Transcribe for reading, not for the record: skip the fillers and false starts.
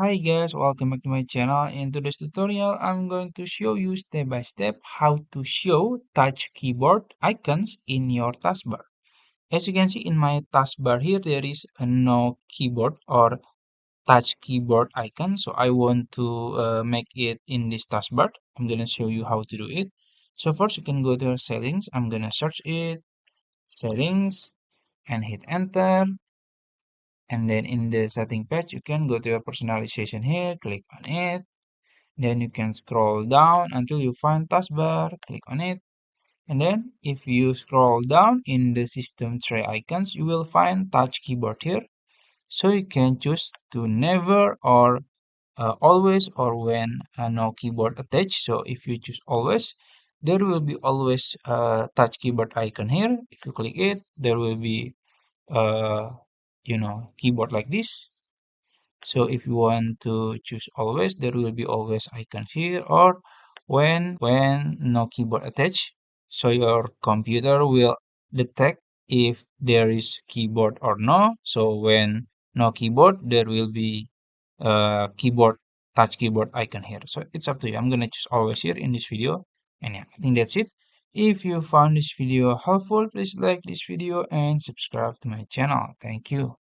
Hi guys, welcome back to my channel. In today's tutorial, I'm going to show you step by step how to show touch keyboard icons in your taskbar. As you can see in my taskbar here, there is a no keyboard or touch keyboard icon. So I want to make it in this taskbar. I'm gonna show you how to do it. So first you can go to your settings. I'm gonna search it, settings, and hit enter. And then in the setting page, you can go to your personalization here, click on it. Then you can scroll down until you find taskbar, click on it. And then if you scroll down in the system tray icons, you will find touch keyboard here. So you can choose to never or always or when no keyboard attached. So if you choose always, there will be always a touch keyboard icon here. If you click it, there will be uh, keyboard like this. So if you want to choose always, there will be always icons here or when no keyboard attached. So your computer will detect if there is keyboard or no. So when no keyboard, there will be keyboard touch keyboard icon here. So it's up to you. I'm gonna choose always here in this video. And yeah, I think that's it. If you found this video helpful, please like this video and subscribe to my channel. Thank you.